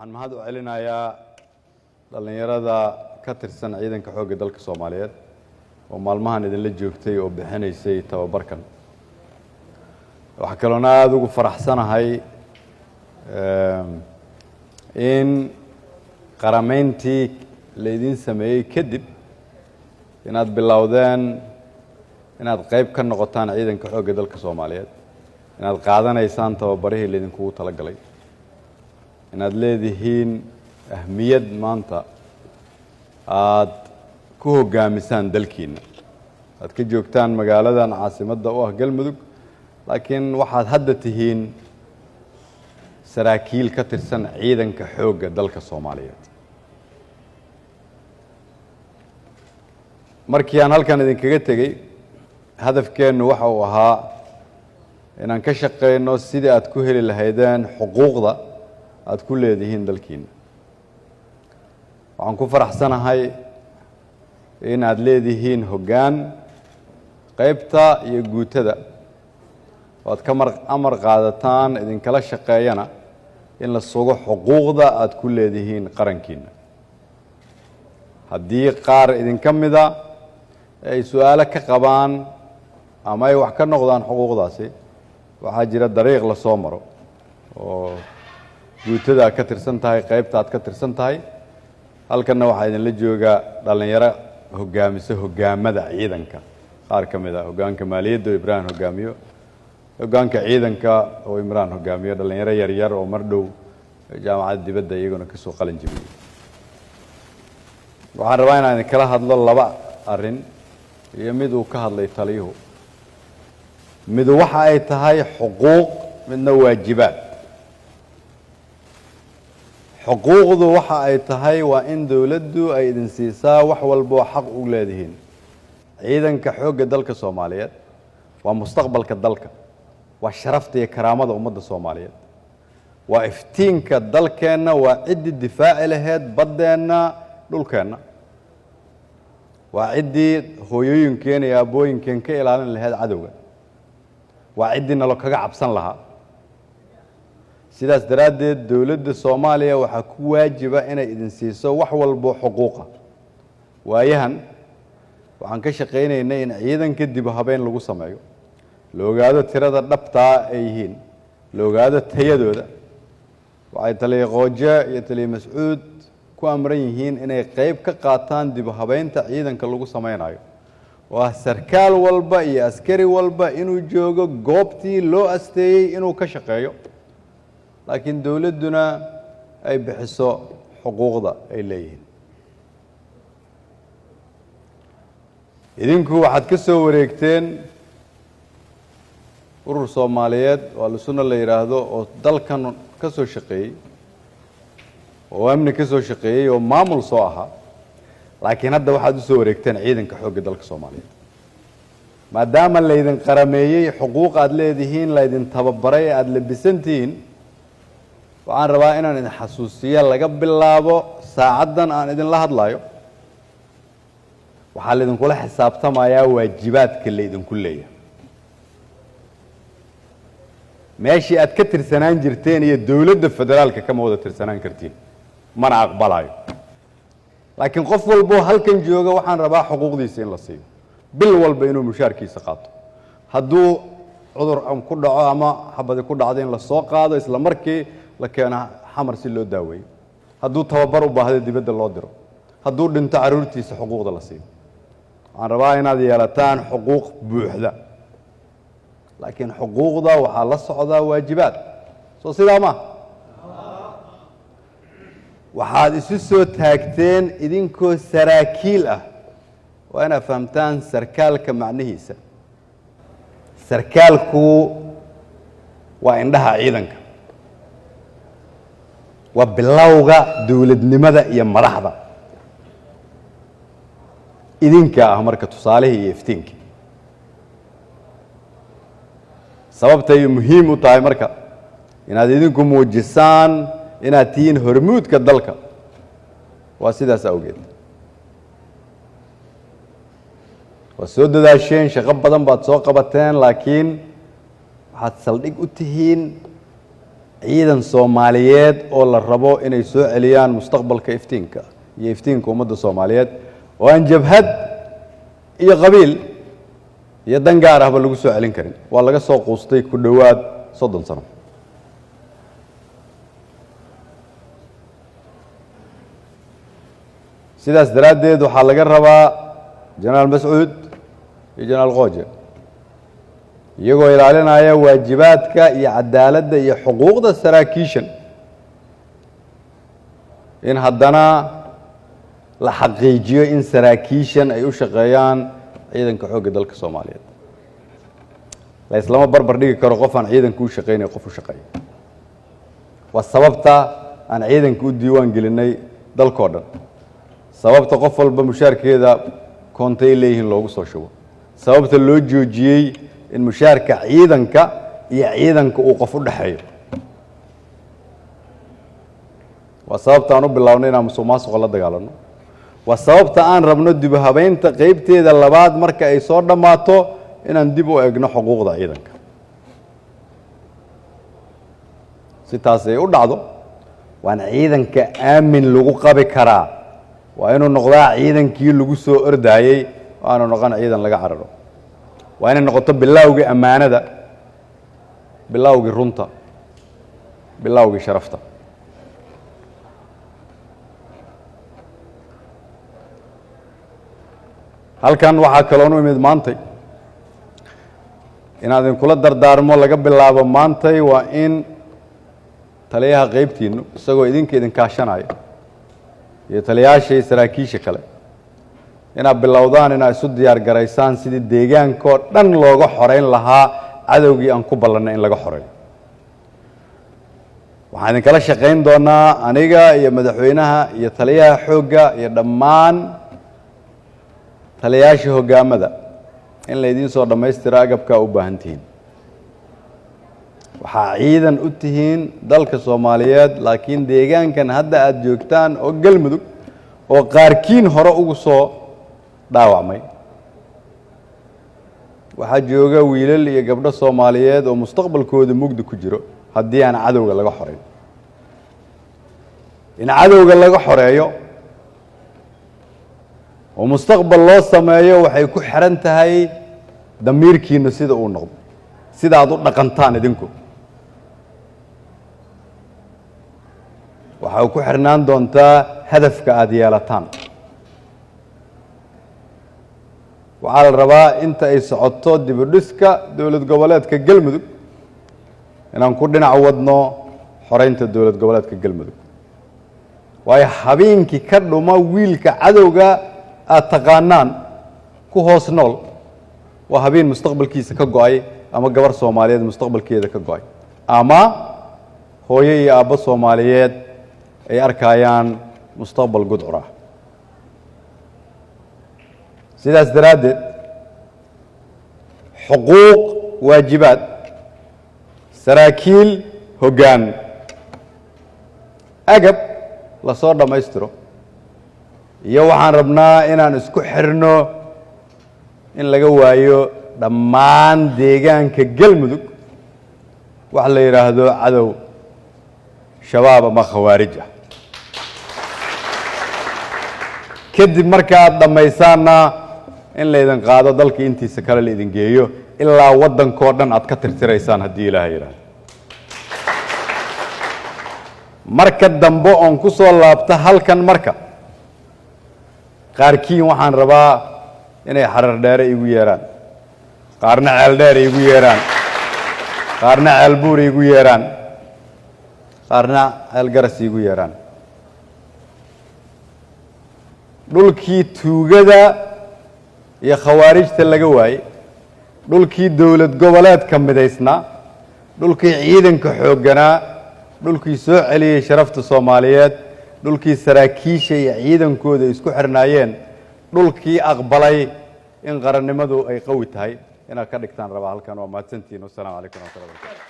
waxaan mahad u celinayaa dhalinyarada ka tirsan ciidanka xoogga dalka Soomaaliyeed oo maalmahan idinla joogtay oo bixinaysay tababarkan. waxa kale oo aad ugu faraxsanahay in qarameyntii leedin sameeyay kadib inaad bilowdeen inaad qayb ka noqotaan ciidanka xoogga dalka Soomaaliyeed, inaad qaadanaysaan tababarihii leedin kugu tala galay, inaad leedihiin ahmiyad maanta aad ku hogaamisaan dalkiina, aad ka joogtaan magaaladan caasimadda u ah Galmudug, laakiin waxaad hadda tihiin saraakiil ka tirsan ciidanka xoogga dalka Soomaaliyeed. markii aan halkan idinkaga tegay hadafkeennu waxa uu ahaa inaan ka shaqeyno sidii aad ku heli lahaydeen xuquuqda aad ku leedihiin dalkiina. waxaan ku faraxsanahay in aad leedihiin hoggaan qaybta iyo guutada oo aad ka amar qaadataan idinkala shaqeeyana in la sugo xuquuqda aad ku leedihiin qarankiina. haddii qaar idinka mida ay su'aalo ka qabaan ama ay wax ka noqdaan xuquuqdaasi, waxaa jira dariiq la soo maro oo guutada aad ka tirsan tahay, qaybta aad ka tirsan tahay. halkanna waxaa idinla jooga dhalinyaro hogaamisa hogaamada ciidanka qaar ka mid ah, hoggaanka maaliyadda oo Ibrahim hogaamiyo, hoggaanka ciidanka oo Imraan hogaamiyo, dhalinyaro yaryar oo mar dhow jaamacadda dibadda iyaguna ka soo qalin jebiyey. waxaan rabaa inaan idinkala hadlo laba arrin iyo mid uu ka hadlay taliyuhu. midu waxa ay tahay xuquuq, midna waajibaad. xuquuqdu waxa ay tahay waa in dawladdu ay idin siisaa wax walba oo xaq u leedihiin. ciidanka xoogga dalka Soomaaliyeed waa mustaqbalka dalka, waa sharafta iyo karaamada ummadda Soomaaliyeed, waa iftiinka dalkeenna, waa ciddii difaaci lahayd baddeenna, dhulkeenna, waa ciddii hooyooyinkeen iyo aabbooyinkeen ka ilaalin lahayd cadowga, waa ciddii nalo kaga cabsan lahaa. sidaas daraaddeed dawladda Soomaaliya waxaa ku waajiba inay idin siiso wax walbo xuquuqa. waayahan waxaan ka shaqaynaynay in ciidanka dib u habeyn lagu sameeyo, la ogaado tirada dhabtaa ay yihiin, la ogaado tayadooda. waxay taliya qooje iyo taliya Mascuud ku amran yihiin inay qayb ka qaataan dib u habeynta ciidanka lagu sameynayo, oo ah sarkaal walba iyo askari walba inuu joogo goobtii loo asteeyey inuu ka shaqeeyo, laakiin dawladduna ay bixiso xuquuqda ay leeyihiin. idinku waxaad ka soo wareegteen urur Soomaaliyeed oo Al-Sunna la yiraahdo oo dalkan ka soo shaqeeyey, oo amni ka soo shaqeeyey, oo maamul soo ahaa, laakiin hadda waxaad u soo wareegteen ciidanka xoogga dalka Soomaaliyeed. maadaama laydin qarameeyey, xuquuq aad leedihiin, laydin tababaray, aad labisantihiin, waxaan rabaa inaan idin xasuusiyo laga bilaabo saacaddan aan idinla hadlayo waxaa laydinkula xisaabtamayaa waajibaadka laydinku leeyahay. meeshii aad ka tirsanaan jirteen iyo dawladda federaalka kama wada tirsanaan kartiin, mana aqbalayo. laakiin qof walboo halkan jooga waxaan rabaa xuquuqdiisa in la siiyo, bil walba inuu mushaarkiisa qaato. hadduu cudur ku dhaco ama xabadi ku dhacdo in la soo qaado isla markii la keeno xamar si loo daaweeyo. hadduu tababar u baahdo dibadda loo diro. hadduu dhinto carruurtiisa xuquuqda la siiyo. waxaan rabaa inaad yeelataan xuquuq buuxda, laakiin xuquuqda waxaa la socdaa waajibaad. soo sidaa ma waxaad isu soo taagteen idinkoo saraakiil ah. waa inaad fahamtaan sarkaalka macnihiisa. sarkaalku waa indhaha ciidanka, waa bilowga dawladnimada iyo madaxda. idinka ah marka tusaalihii iyo iftiinkii. sababta ay muhiim u tahay marka inaad idinku muujisaan inaad tihiin hormuudka dalka waa sidaas awgeed. waa soo dadaasheen, shaqo badan baad soo qabateen, laakiin waxaad saldhig u tihiin ciidan Soomaaliyeed oo la rabo inay soo celiyaan mustaqbalka iftiinka iyo iftiinka ummadda Soomaaliyeed oo aan jabhad iyo qabiil iyo dan gaar ahba lagu soo celin karin waa laga soo quustay ku dhawaad 30 sano sidaas daraaddeed waxaa laga rabaa Jenaraal Mascuud iyo Jenaraal Qooje iyagoo ilaalinaya waajibaadka iyo cadaaladda iyo xuquuqda saraakiishan in haddana la xaqiijiyo in saraakiishan ay u shaqeeyaan ciidanka xoogga dalka Soomaaliyeed la islama barbar dhigi karo qof aan ciidanka u shaqeynay qof u shaqeeyo waa sababta aan ciidanka u diiwaan gelinay dalkoo dhan sababta qof walba mushaarkeeda koontay leeyihiin loogu soo shubo sababta loo joojiyey in mushaarka ciidanka iyo ciidanka uu qof u dhaxeeyo waa sababta aan u bilownay inaan musuqmaasuqa la dagaalano waa sababta aan rabno dib u habeynta qaybteeda labaad marka ay soo dhammaato inaan dib u eegno xuquuqda ciidanka si taas ay u dhacdo waan ciidanka aamin lagu qabi karaa waa inuu noqdaa ciidankii lagu soo ordaayey aanu noqon ciidan laga cararo waa inay noqoto bilowgii ammaanada bilowgii runta bilowgii sharafta halkan waxaa kaloo u imid maantay inaad idinkula dardaarmo laga bilaabo maantay waa in taliyaha qaybtiinnu isagoo idinka idin kaashanaya iyo taliyaasha iyo saraakiisha kale inaad bilowdaan inaad isu diyaar garaysaan sidii deegaankoo dhan looga xoreyn lahaa cadowgii aan ku ballannay in laga xoreeyo waxaan idinkala shaqayn doonaa aniga iyo madaxweynaha iyo taliyaha xoogga iyo dhammaan taliyaasha hoggaamada in laydiin soo dhammaystiro agabkaa u baahan tihiin waxaa ciidan u tihiin dalka Soomaaliyeed laakiin deegaankan hadda aad joogtaan oo galmudug oo qaarkiin hore ugu soo dhaawacmay waxaa jooga wiilal iyo gabdho Soomaaliyeed oo mustaqbalkooda mugdi ku jiro haddii aan cadowga laga xoreyn in cadowga laga xoreeyo oo mustaqbal loo sameeyo waxay ku xiran tahay damiirkiina sida uu noqdo sida aad u dhaqantaan idinku waxa ku xirnaan doontaa hadafka aad yeelataan waxaa la rabaa inta ay socoto dib u dhiska dowlad goboleedka galmudug inaan ku dhinac wadno xoreynta dowlad goboleedka galmudug waayo habeenkii ka dhuma wiilka cadowga aad taqaanaan ku hoos nool waa habeen mustaqbalkiisa ka go'ay ama gabar Soomaaliyeed mustaqbalkeeda ka go'ay ama hooyo iyo aabbo Soomaaliyeed ay arkayaan mustaqbal gudcur ah sidaas daraaddeed xuquuq waajibaad saraakiil hoggaan agab la soo dhammaystiro iyo waxaan rabnaa inaan isku xirno in laga waayo dhammaan deegaanka galmudug wax la yiraahdo cadow shabaab ama khawaarij ah kadib marka aad dhamaysaana in la idin qaado dalka intiisa kale la idin geeyo ilaa waddankoo dhan aad ka tirtiraysaan haddii ilaahay yiraahdo marka dambe oon ku soo laabta halkan marka qaarkiin waxaan rabaa inay xarar dheere igu yeeraan qaarna ceel dheer igu yeeraan qaarna ceel buur igu yeeraan qaarna ceel garas igu yeeraan dhulkii tuugada iyo khawaarijta laga waayey dhulkii dowlad goboleedka midaysnaa dhulkii ciidanka xoogganaa dhulkii soo celiyey sharafta Soomaaliyeed dhulkii saraakiisha iyo ciidankooda isku xirnaayeen dhulkii aqbalay in qarannimadu ay qawi tahay inaad ka dhigtaan rabaa halkan waa mahadsantihiin. Wassalaamu calaykum warahmatullahi wabarakatuh.